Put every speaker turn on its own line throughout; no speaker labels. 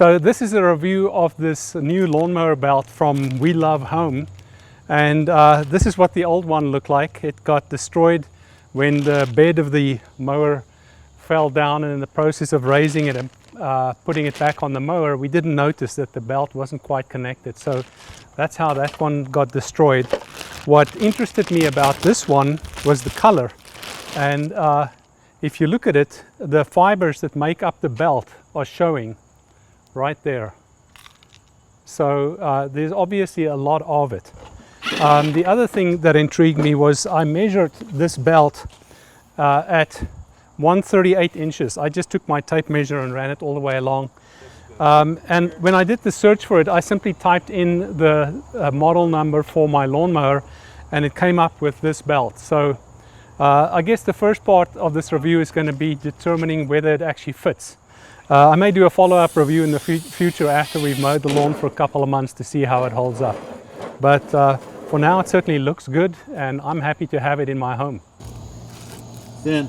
So this is a review of this new lawnmower belt from WELOVEHOME, and this is what the old one looked like. It got destroyed when the bed of the mower fell down, and in the process of raising it and putting it back on the mower, we didn't notice that the belt wasn't quite connected. So that's how that one got destroyed. What interested me about this one was the color, and if you look at it, the fibers that make up the belt are showing right there. So there's obviously a lot of it. The other thing that intrigued me was I measured this belt at 138 inches. I just took my tape measure and ran it all the way along. And when I did the search for it, I simply typed in the model number for my lawnmower, and it came up with this belt. So I guess the first part of this review is going to be determining whether it actually fits. I may do a follow-up review in the future after we've mowed the lawn for a couple of months to see how it holds up. But for now, it certainly looks good, and I'm happy to have it in my home.
Then,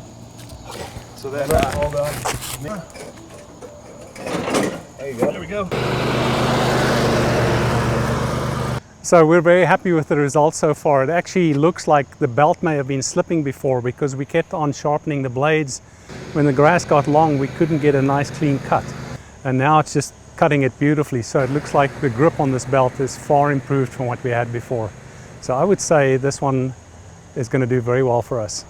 so that all done. There you go. There we go.
So we're very happy with the results so far. It actually looks like the belt may have been slipping before because we kept on sharpening the blades. When the grass got long, we couldn't get a nice clean cut. And now it's just cutting it beautifully. So it looks like the grip on this belt is far improved from what we had before. So I would say this one is going to do very well for us.